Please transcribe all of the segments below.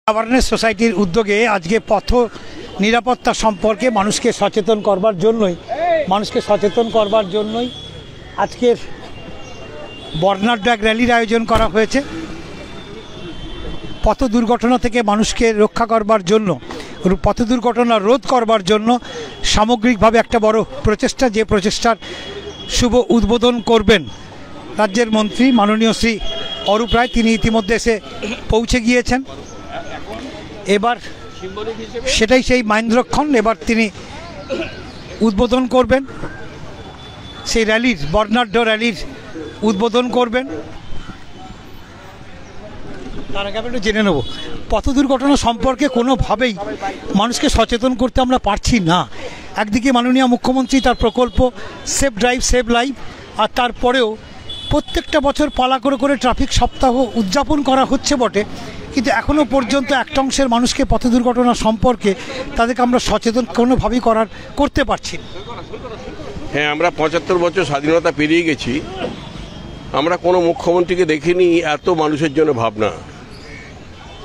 Awareness সোসাইটির উদ্যোগে আজকে পথ নিরাপত্তা সম্পর্কে মানুষকে সচেতন করবার জন্যই আজকের বর্ণাঢ্য এক র্যালির আয়োজন করা হয়েছে। পথ দুর্ঘটনা থেকে মানুষকে রক্ষা করবার জন্য, পথ দুর্ঘটনা রোধ করবার জন্য সামগ্রিকভাবে একটা বড় প্রচেষ্টা, যে প্রচেষ্টার শুভ উদ্বোধন করবেন রাজ্যের মন্ত্রী মাননীয় শ্রী অরূপ রায়। তিনি ইতিমধ্যে এসে পৌঁছে গিয়েছেন। এবার সেটাই সেই মাহেন্দ্রক্ষণ এবার তিনি উদ্বোধন করবেন, সেই র্যালির, বর্ণাঢ্য র্যালির উদ্বোধন করবেন। তার আগে আমি একটু জেনে নেব, পথ দুর্ঘটনা সম্পর্কে কোনোভাবেই মানুষকে সচেতন করতে আমরা পারছি না। একদিকে মাননীয় মুখ্যমন্ত্রী তার প্রকল্প সেফ ড্রাইভ সেভ লাইফ, আর তারপরেও প্রত্যেকটা বছর পালা করে করে ট্রাফিক সপ্তাহ উদযাপন করা হচ্ছে বটে, কিন্তু এখনও পর্যন্ত একটা অংশের মানুষকে পথ দুর্ঘটনা সম্পর্কে তাদেরকে আমরা সচেতন কোনোভাবেই করতে পারছি না। হ্যাঁ, আমরা ৭৫ বছর স্বাধীনতা পেরিয়ে গেছি, আমরা কোনো মুখ্যমন্ত্রীকে দেখিনি এত মানুষের জন্য ভাবনা,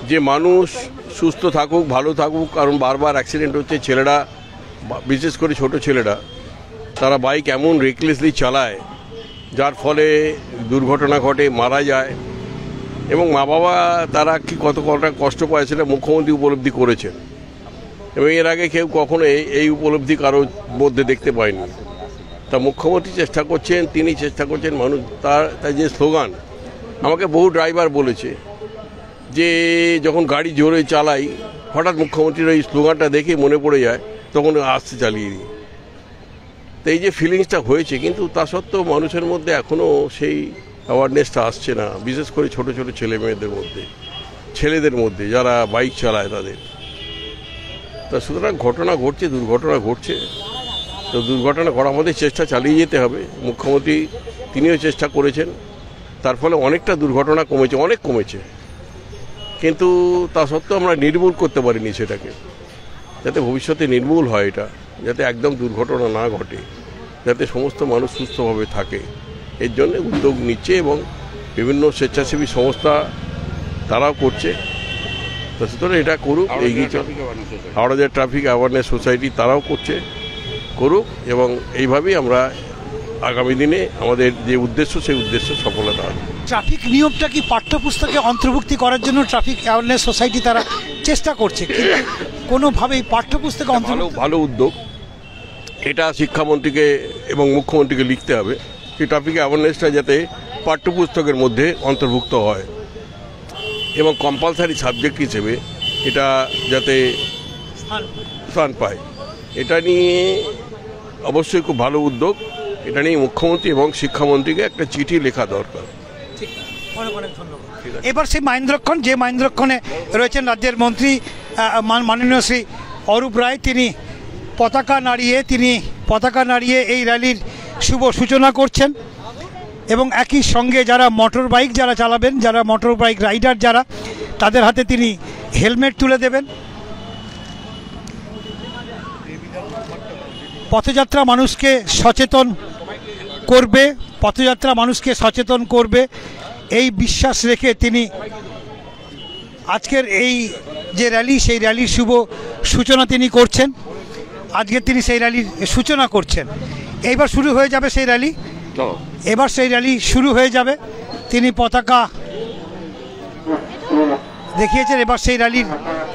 যে মানুষ সুস্থ থাকুক, ভালো থাকুক। কারণ বারবার অ্যাক্সিডেন্ট হচ্ছে, ছেলেরা, বিশেষ করে ছোট ছেলেরা, তারা বাইক এমন রেকলেসলি চালায় যার ফলে দুর্ঘটনা ঘটে, মারা যায়। এবং মা বাবা তারা কি কতটা কষ্ট পায় সেটা মুখ্যমন্ত্রী উপলব্ধি করেছেন, এবং এর আগে কেউ কখনো এই উপলব্ধি কারোর মধ্যে দেখতে পায়নি। তা মুখ্যমন্ত্রী চেষ্টা করছেন, তিনি চেষ্টা করছেন। মানুষ তার যে স্লোগান, আমাকে বহু ড্রাইভার বলেছে যে যখন গাড়ি জোরে চালাই হঠাৎ মুখ্যমন্ত্রীর এই স্লোগানটা দেখে মনে পড়ে যায়, তখন আস্তে চালিয়ে দিই। তো এই যে ফিলিংসটা হয়েছে, কিন্তু তা সত্ত্বেও মানুষের মধ্যে এখনও সেই অ্যাওয়ারনেসটা আসছে না, বিশেষ করে ছোট ছোট ছেলে মেয়েদের মধ্যে, ছেলেদের মধ্যে যারা বাইক চালায় তাদের। তা সুতরাং ঘটনা ঘটছে, দুর্ঘটনা ঘটছে, তো দুর্ঘটনা ঘটা আমাদের চেষ্টা চালিয়ে যেতে হবে। মুখ্যমন্ত্রী তিনিও চেষ্টা করেছেন, তার ফলে অনেকটা দুর্ঘটনা কমেছে, অনেক কমেছে, কিন্তু তা সত্ত্বেও আমরা নির্মূল করতে পারিনি সেটাকে। যাতে ভবিষ্যতে নির্মূল হয়, এটা যাতে একদম দুর্ঘটনা না ঘটে, যাতে সমস্ত মানুষ সুস্থভাবে থাকে, এর জন্য উদ্যোগ নিচ্ছে এবং বিভিন্ন স্বেচ্ছাসেবী সংস্থা তারাও করছে। তা সুতরাং এটা করুক, এগিয়ে চল। হাওড়া জেলা ট্রাফিক অ্যাওয়ারনেস সোসাইটি তারাও করুক, এবং এইভাবেই আমরা আগামী দিনে আমাদের যে উদ্দেশ্য, সেই উদ্দেশ্য সফলতা হবে। ট্রাফিক নিয়মটা কি পাঠ্যপুস্তকে অন্তর্ভুক্তি করার জন্য ট্রাফিক অ্যাওয়ারনেস সোসাইটি তারা চেষ্টা করছে, কিন্তু কোনোভাবেই পাঠ্যপুস্তকে ভালো উদ্যোগ। এটা শিক্ষামন্ত্রীকে এবং মুখ্যমন্ত্রীকে লিখতে হবে যে ট্রাফিক অ্যাওয়ারনেসটা যাতে পাঠ্যপুস্তকের মধ্যে অন্তর্ভুক্ত হয় এবং কম্পালসারি সাবজেক্ট হিসেবে এটা যাতে স্থান পায়। এটা নিয়ে অবশ্যই খুব ভালো উদ্যোগ। এটা নিয়ে মুখ্যমন্ত্রী এবং শিক্ষামন্ত্রীকে একটা চিঠি লেখা দরকার। অনেক অনেক ধন্যবাদ। এবার সেই মাহেন্দ্রক্ষণ, যে মাহেন্দ্রক্ষণে রয়েছেন রাজ্যের মন্ত্রী মাননীয় শ্রী অরূপ রায়, তিনি পতাকা নাড়িয়ে এই র্যালির শুভ সূচনা করছেন, এবং একই সঙ্গে যারা মোটর বাইক চালাবেন, যারা মোটর বাইক রাইডার যারা, তাদের হাতে তিনি হেলমেট তুলে দেবেন। পথযাত্রা মানুষকে সচেতন করবে এই বিশ্বাস রেখে তিনি আজকের এই যে র্যালি, সেই র্যালির শুভ সূচনা তিনি করছেন। আজকে তিনি সেই র্যালির সূচনা করছেন। এইবার শুরু হয়ে যাবে সেই র্যালি, শুরু হয়ে যাবে। তিনি পতাকা দেখিয়েছেন, এবার সেই র্যালির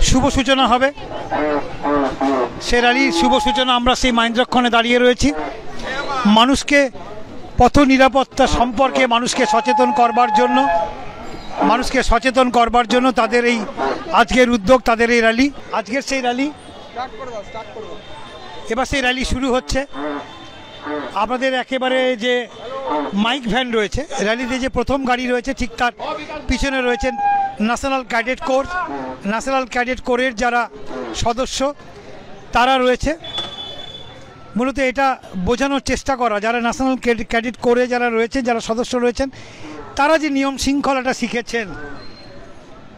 শুভ সূচনা হবে। সেই র্যালির শুভ সূচনা আমরা সেই মাহেন্দ্রক্ষণে দাঁড়িয়ে রয়েছি। মানুষকে পথ নিরাপত্তা সম্পর্কে মানুষকে সচেতন করবার জন্য তাদের এই আজকের উদ্যোগ, তাদের এই র্যালি, আজকের সেই র্যালি। এবার সেই র্যালি শুরু হচ্ছে। আপনাদের একেবারে যে মাইক ভ্যান রয়েছে, র্যালিতে যে প্রথম গাড়ি রয়েছে, ঠিক তার পিছনে রয়েছেন ন্যাশনাল ক্যাডেট কোরের যারা সদস্য তারা রয়েছে। মূলত এটা বোঝানোর চেষ্টা করা, যারা ন্যাশনাল ক্যাডেট কোরে যারা রয়েছে, যারা সদস্য রয়েছেন, তারা যে নিয়ম শৃঙ্খলাটা শিখেছেন,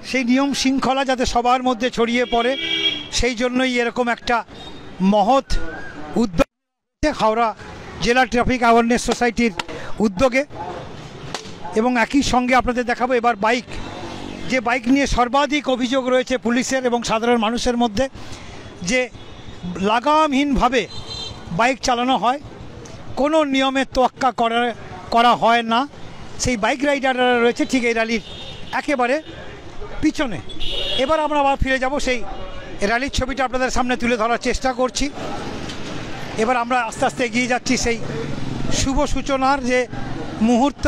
সেই নিয়ম শৃঙ্খলা যাতে সবার মধ্যে ছড়িয়ে পড়ে, সেই জন্যই এরকম একটা মহৎ উদ্যোগ হাওড়া জেলা ট্রাফিক অ্যাওয়ারনেস সোসাইটির উদ্যোগে। এবং একই সঙ্গে আপনাদের দেখাবো এবার বাইক যে বাইক নিয়ে সর্বাধিক অভিযোগ রয়েছে পুলিশের এবং সাধারণ মানুষের মধ্যে, যে লাগামহীনভাবে বাইক চালানো হয়, কোনো নিয়মের তোয়াক্কা করা হয় না, সেই বাইক রাইডাররা রয়েছে ঠিক এই র্যালির একেবারে পিছনে। এবার আমরা আবার ফিরে যাব, সেই র্যালির ছবিটা আপনাদের সামনে তুলে ধরার চেষ্টা করছি। এবার আমরা আস্তে আস্তে এগিয়ে যাচ্ছি সেই শুভ সূচনার যে মুহূর্ত,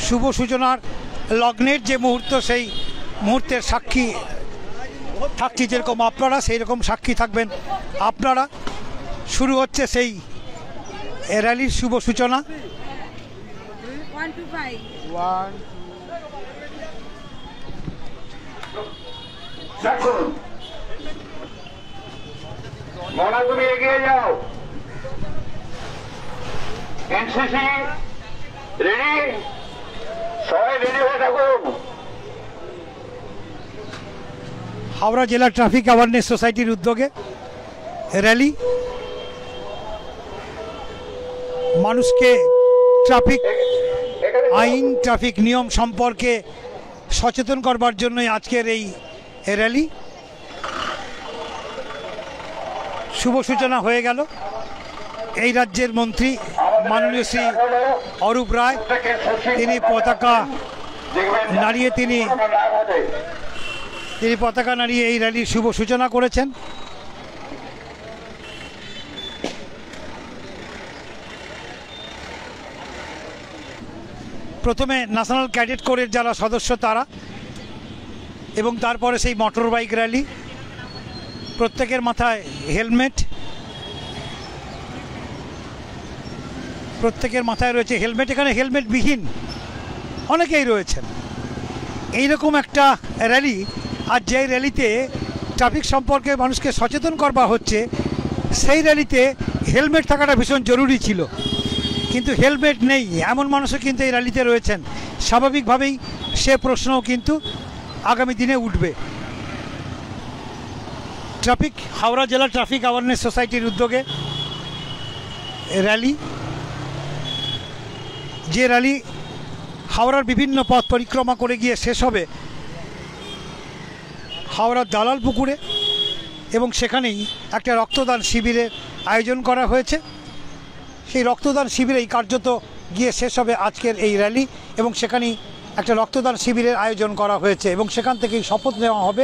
শুভ সূচনার লগ্নের যে মুহূর্ত, সেই মুহূর্তের সাক্ষী থাকছি যেরকম আপনারা, সেই রকম সাক্ষী থাকবেন আপনারা। শুরু হচ্ছে সেই র্যালির শুভ সূচনা। মনা তুমি এগিয়ে যাও। এনসিসি রেডি, সবাই রেডি হয়ে থাকুন। হাওড়া জেলা ট্রাফিক অ্যাওয়ারনেস সোসাইটির উদ্যোগে র্যালি, মানুষকে ট্রাফিক আইন, ট্রাফিক নিয়ম সম্পর্কে সচেতন করবার জন্যই আজকের এই র্যালি। শুভ সূচনা হয়ে গেল। এই রাজ্যের মন্ত্রী মাননীয় শ্রী অরূপ রায়, তিনি পতাকা নাড়িয়ে এই র্যালির শুভ সূচনা করেছেন। প্রথমে ন্যাশনাল ক্যাডেট কোরের যারা সদস্য তারা, এবং তারপরে সেই মোটর বাইক র্যালি, প্রত্যেকের মাথায় হেলমেট, প্রত্যেকের মাথায় রয়েছে হেলমেট। এখানে হেলমেটবিহীন অনেকেই রয়েছেন। এইরকম একটা র্যালি, আর যেই র্যালিতে ট্রাফিক সম্পর্কে মানুষকে সচেতন করা হচ্ছে, সেই র্যালিতে হেলমেট থাকাটা ভীষণ জরুরি ছিল, কিন্তু হেলমেট নেই এমন মানুষও কিন্তু এই র্যালিতে রয়েছেন। স্বাভাবিকভাবেই সে প্রশ্নও কিন্তু আগামী দিনে উঠবে। হাওড়া জেলা ট্রাফিক অ্যাওয়ারনেস সোসাইটির উদ্যোগে র্যালি, যে র্যালি হাওড়ার বিভিন্ন পথ পরিক্রমা করে গিয়ে শেষ হবে হাওড়ার দালালপুকুরে, এবং সেখানেই একটা রক্তদান শিবিরের আয়োজন করা হয়েছে। সেই রক্তদান শিবিরেই কার্যত গিয়ে শেষ হবে আজকের এই র্যালি, এবং সেখানেই একটা রক্তদান শিবিরের আয়োজন করা হয়েছে, এবং সেখান থেকেই শপথ নেওয়া হবে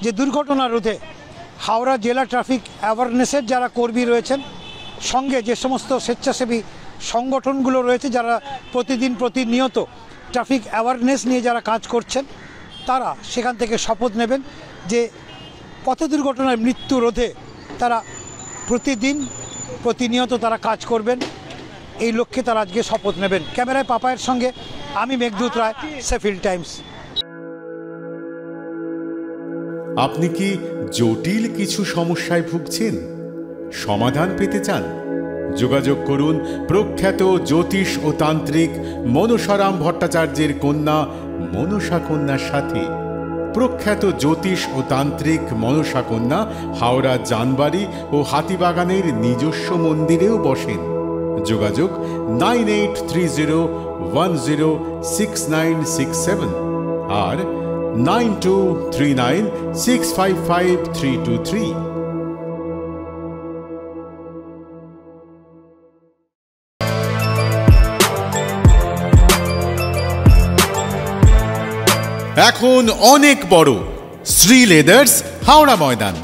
যে দুর্ঘটনা রোধে হাওড়া জেলা ট্রাফিক অ্যাওয়ারনেসের যারা কর্মী রয়েছেন, সঙ্গে যে সমস্ত স্বেচ্ছাসেবী সংগঠনগুলো রয়েছে যারা প্রতিনিয়ত ট্রাফিক অ্যাওয়ারনেস নিয়ে যারা কাজ করছেন, তারা সেখান থেকে শপথ নেবেন যে পথ দুর্ঘটনার মৃত্যু রোধে তারা প্রতিনিয়ত তারা কাজ করবেন। এই লক্ষ্যে তারা আজকে শপথ নেবেন। ক্যামেরায় পাপায়ের সঙ্গে আমি মেঘদূত রায়, শেফিল্ড টাইমস। আপনি কি জটিল কিছু সমস্যায় ভুগছেন? সমাধান পেতে চান? যোগাযোগ করুন প্রখ্যাত জ্যোতিষ ও তান্ত্রিক মনসারাম ভট্টাচার্যের কন্যা মনসা কন্যার সাথে। প্রখ্যাত জ্যোতিষ ও তান্ত্রিক মনসা কন্যা হাওড়া জানবাড়ি ও হাতিবাগানের নিজস্ব মন্দিরেও বসেন। যোগাযোগ 9830106967 আর 9239655323। এখন অনেক বড় শ্রী লেদার্স হাওড়া ময়দান।